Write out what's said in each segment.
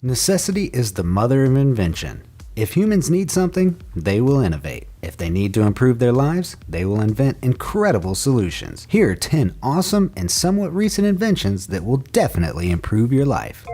Necessity is the mother of invention. If humans need something, they will innovate. If they need to improve their lives, they will invent incredible solutions. Here are 10 awesome and somewhat recent inventions that will definitely improve your life.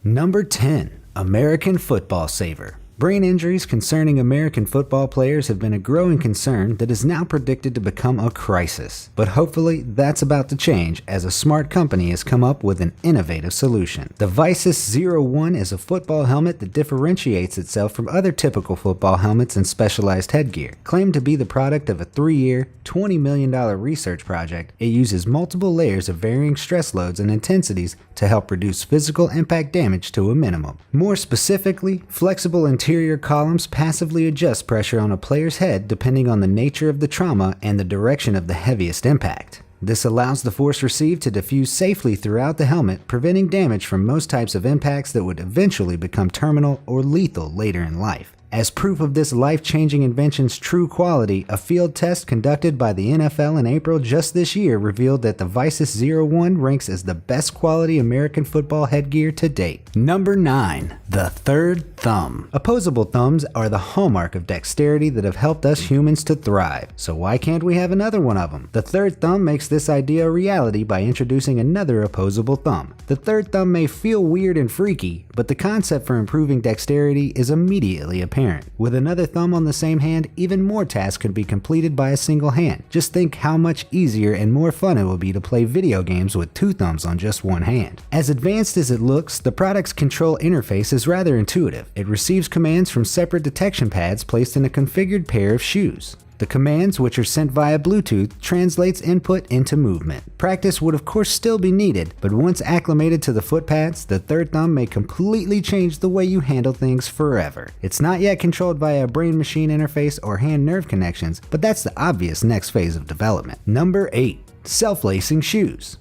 Number 10. American Football Saver. Brain injuries concerning American football players have been a growing concern that is now predicted to become a crisis. But hopefully that's about to change as a smart company has come up with an innovative solution. The Visus 01 is a football helmet that differentiates itself from other typical football helmets and specialized headgear. Claimed to be the product of a 3-year, $20 million research project, it uses multiple layers of varying stress loads and intensities to help reduce physical impact damage to a minimum. More specifically, flexible interior columns passively adjust pressure on a player's head depending on the nature of the trauma and the direction of the heaviest impact. This allows the force received to diffuse safely throughout the helmet, preventing damage from most types of impacts that would eventually become terminal or lethal later in life. As proof of this life-changing invention's true quality, a field test conducted by the NFL in April just this year revealed that the Visus 01 ranks as the best quality American football headgear to date. Number 9. The third thumb. Opposable thumbs are the hallmark of dexterity that have helped us humans to thrive. So why can't we have another one of them? The third thumb makes this idea a reality by introducing another opposable thumb. The third thumb may feel weird and freaky, but the concept for improving dexterity is immediately apparent. With another thumb on the same hand, even more tasks could be completed by a single hand. Just think how much easier and more fun it will be to play video games with 2 thumbs on just one hand. As advanced as it looks, the product's control interface is rather intuitive. It receives commands from separate detection pads placed in a configured pair of shoes. The commands, which are sent via Bluetooth, translates input into movement. Practice would of course still be needed, but once acclimated to the foot pads, the third thumb may completely change the way you handle things forever. It's not yet controlled via a brain-machine interface or hand-nerve connections, but that's the obvious next phase of development. Number 8. Self-lacing shoes.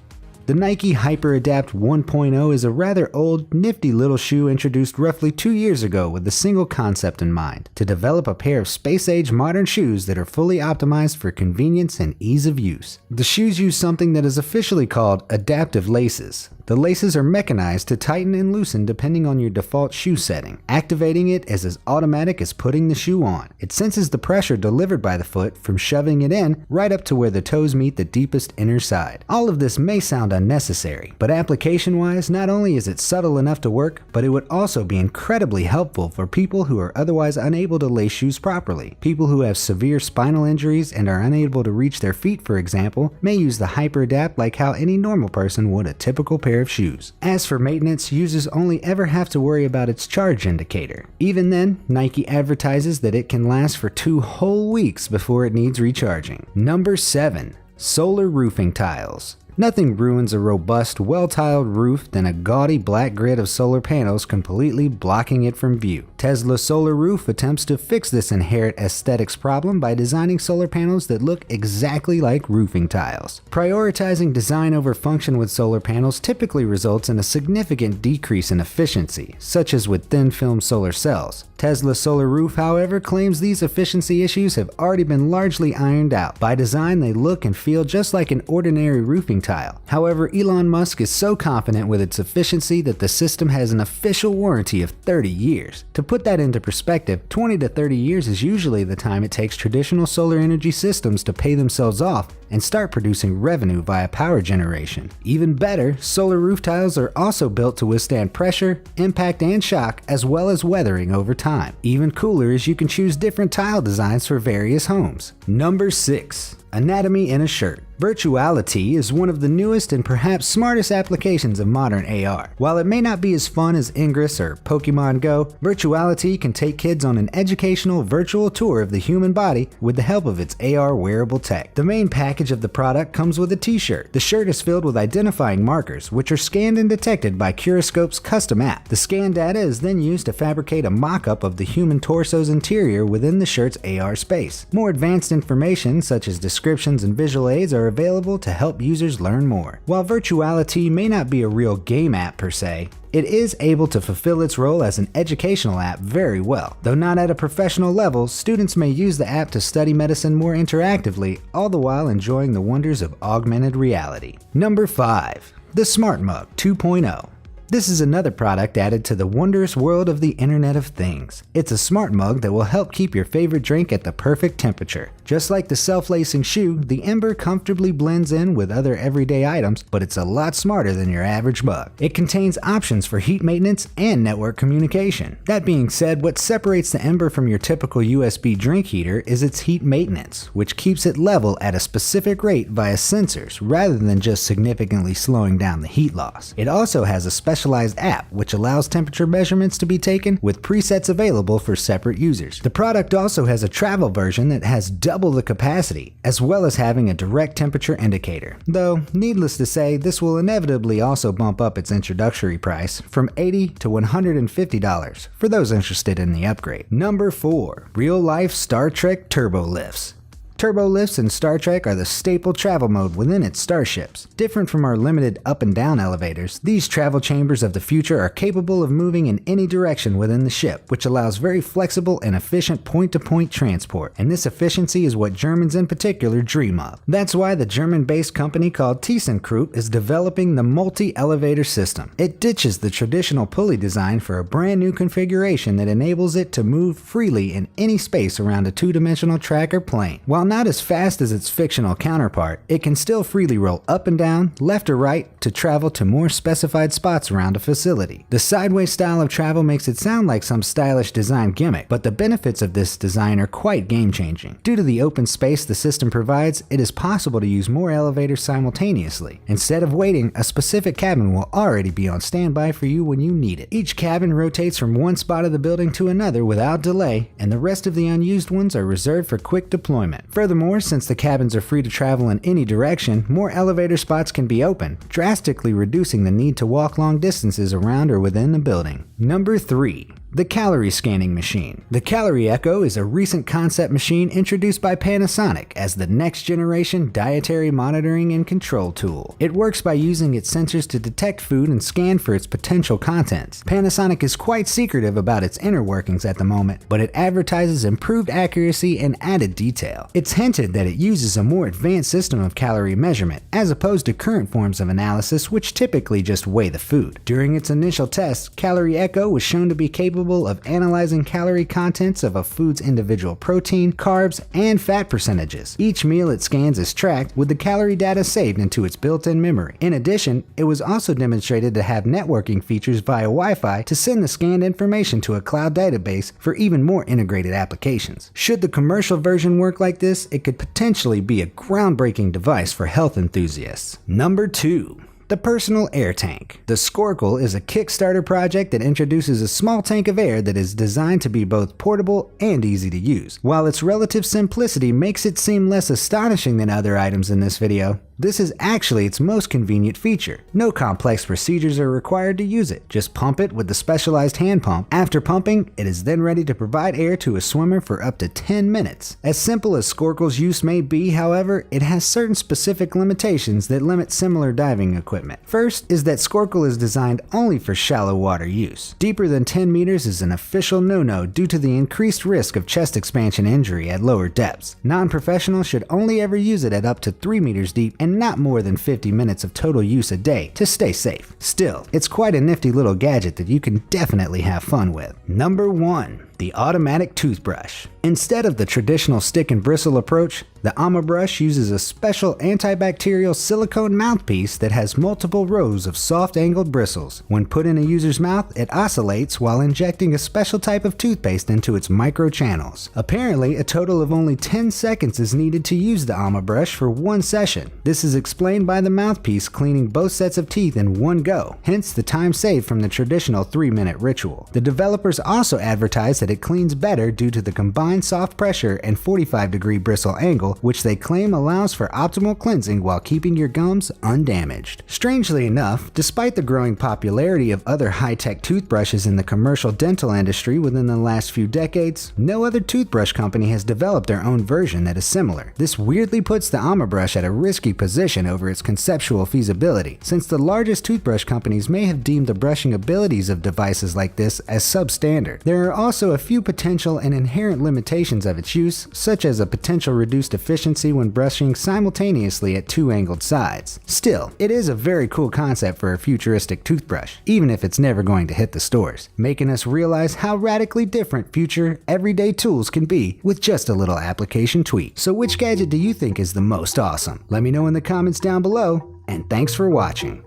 The Nike HyperAdapt 1.0 is a rather old, nifty little shoe introduced roughly 2 years ago with a single concept in mind: to develop a pair of space-age modern shoes that are fully optimized for convenience and ease of use. The shoes use something that is officially called adaptive laces. The laces are mechanized to tighten and loosen depending on your default shoe setting. Activating it is as automatic as putting the shoe on. It senses the pressure delivered by the foot from shoving it in right up to where the toes meet the deepest inner side. All of this may sound unnecessary, but application-wise, not only is it subtle enough to work, but it would also be incredibly helpful for people who are otherwise unable to lace shoes properly. People who have severe spinal injuries and are unable to reach their feet, for example, may use the HyperAdapt like how any normal person would a typical pair of shoes. As for maintenance, users only ever have to worry about its charge indicator. Even then, Nike advertises that it can last for 2 whole weeks before it needs recharging. Number 7. Solar roofing tiles. Nothing ruins a robust, well-tiled roof than a gaudy black grid of solar panels completely blocking it from view. Tesla's Solar Roof attempts to fix this inherent aesthetics problem by designing solar panels that look exactly like roofing tiles. Prioritizing design over function with solar panels typically results in a significant decrease in efficiency, such as with thin-film solar cells. Tesla's Solar Roof, however, claims these efficiency issues have already been largely ironed out. By design, they look and feel just like an ordinary roofing tile. However, Elon Musk is so confident with its efficiency that the system has an official warranty of 30 years. To put that into perspective, 20 to 30 years is usually the time it takes traditional solar energy systems to pay themselves off and start producing revenue via power generation. Even better, solar roof tiles are also built to withstand pressure, impact, and shock, as well as weathering over time. Even cooler is you can choose different tile designs for various homes. Number 6. Anatomy in a shirt. Virtuality is one of the newest and perhaps smartest applications of modern AR. While it may not be as fun as Ingress or Pokemon Go, Virtuality can take kids on an educational virtual tour of the human body with the help of its AR wearable tech. The main package of the product comes with a t-shirt. The shirt is filled with identifying markers, which are scanned and detected by Curoscope's custom app. The scan data is then used to fabricate a mock-up of the human torso's interior within the shirt's AR space. More advanced information, such as descriptions and visual aids, are available to help users learn more. While Virtuality may not be a real game app per se, it is able to fulfill its role as an educational app very well. Though not at a professional level, students may use the app to study medicine more interactively, all the while enjoying the wonders of augmented reality. Number 5. the Smart Mug 2.0. This is another product added to the wondrous world of the Internet of Things. It's a smart mug that will help keep your favorite drink at the perfect temperature. Just like the self-lacing shoe, the Ember comfortably blends in with other everyday items, but it's a lot smarter than your average mug. It contains options for heat maintenance and network communication. That being said, what separates the Ember from your typical USB drink heater is its heat maintenance, which keeps it level at a specific rate via sensors rather than just significantly slowing down the heat loss. It also has a specialized app which allows temperature measurements to be taken with presets available for separate users. The product also has a travel version that has double the capacity, as well as having a direct temperature indicator. Though, needless to say, this will inevitably also bump up its introductory price from $80 to $150 for those interested in the upgrade. Number 4. Real Life Star Trek Turbo Lifts. Turbo lifts in Star Trek are the staple travel mode within its starships. Different from our limited up and down elevators, these travel chambers of the future are capable of moving in any direction within the ship, which allows very flexible and efficient point-to-point transport. And this efficiency is what Germans in particular dream of. That's why the German-based company called ThyssenKrupp is developing the multi-elevator system. It ditches the traditional pulley design for a brand new configuration that enables it to move freely in any space around a two-dimensional track or plane. While not as fast as its fictional counterpart, it can still freely roll up and down, left or right, to travel to more specified spots around a facility. The sideways style of travel makes it sound like some stylish design gimmick, but the benefits of this design are quite game-changing. Due to the open space the system provides, it is possible to use more elevators simultaneously. Instead of waiting, a specific cabin will already be on standby for you when you need it. Each cabin rotates from one spot of the building to another without delay, and the rest of the unused ones are reserved for quick deployment. Furthermore, since the cabins are free to travel in any direction, more elevator spots can be open, drastically reducing the need to walk long distances around or within the building. Number 3. The Calorie Scanning Machine. The Calorie Echo is a recent concept machine introduced by Panasonic as the next generation dietary monitoring and control tool. It works by using its sensors to detect food and scan for its potential contents. Panasonic is quite secretive about its inner workings at the moment, but it advertises improved accuracy and added detail. It's hinted that it uses a more advanced system of calorie measurement, as opposed to current forms of analysis which typically just weigh the food. During its initial tests, Calorie Echo was shown to be capable of analyzing calorie contents of a food's individual protein, carbs, and fat percentages. Each meal it scans is tracked with the calorie data saved into its built-in memory. In addition, it was also demonstrated to have networking features via Wi-Fi to send the scanned information to a cloud database for even more integrated applications. Should the commercial version work like this, it could potentially be a groundbreaking device for health enthusiasts. Number 2. The Personal Air Tank. The Skorkel is a Kickstarter project that introduces a small tank of air that is designed to be both portable and easy to use. While its relative simplicity makes it seem less astonishing than other items in this video, this is actually its most convenient feature. No complex procedures are required to use it. Just pump it with the specialized hand pump. After pumping, it is then ready to provide air to a swimmer for up to 10 minutes. As simple as Skorkel's use may be, however, it has certain specific limitations that limit similar diving equipment. First is that Skorkel is designed only for shallow water use. Deeper than 10 meters is an official no-no due to the increased risk of chest expansion injury at lower depths. Non-professionals should only ever use it at up to 3 meters deep and not more than 50 minutes of total use a day to stay safe. Still, it's quite a nifty little gadget that you can definitely have fun with. Number 1. The automatic toothbrush. Instead of the traditional stick and bristle approach, the AmaBrush uses a special antibacterial silicone mouthpiece that has multiple rows of soft angled bristles. When put in a user's mouth, it oscillates while injecting a special type of toothpaste into its microchannels. Apparently, a total of only 10 seconds is needed to use the AmaBrush for one session. This is explained by the mouthpiece cleaning both sets of teeth in one go, hence the time saved from the traditional 3-minute ritual. The developers also advertise that it cleans better due to the combined soft pressure and 45-degree bristle angle, which they claim allows for optimal cleansing while keeping your gums undamaged. Strangely enough, despite the growing popularity of other high-tech toothbrushes in the commercial dental industry within the last few decades, no other toothbrush company has developed their own version that is similar. This weirdly puts the AmaBrush at a risky position over its conceptual feasibility, since the largest toothbrush companies may have deemed the brushing abilities of devices like this as substandard. There are also a few potential and inherent limitations of its use, such as a potential reduced efficiency when brushing simultaneously at two angled sides. Still, it is a very cool concept for a futuristic toothbrush, even if it's never going to hit the stores, making us realize how radically different future, everyday tools can be with just a little application tweak. So which gadget do you think is the most awesome? Let me know in the comments down below, and thanks for watching.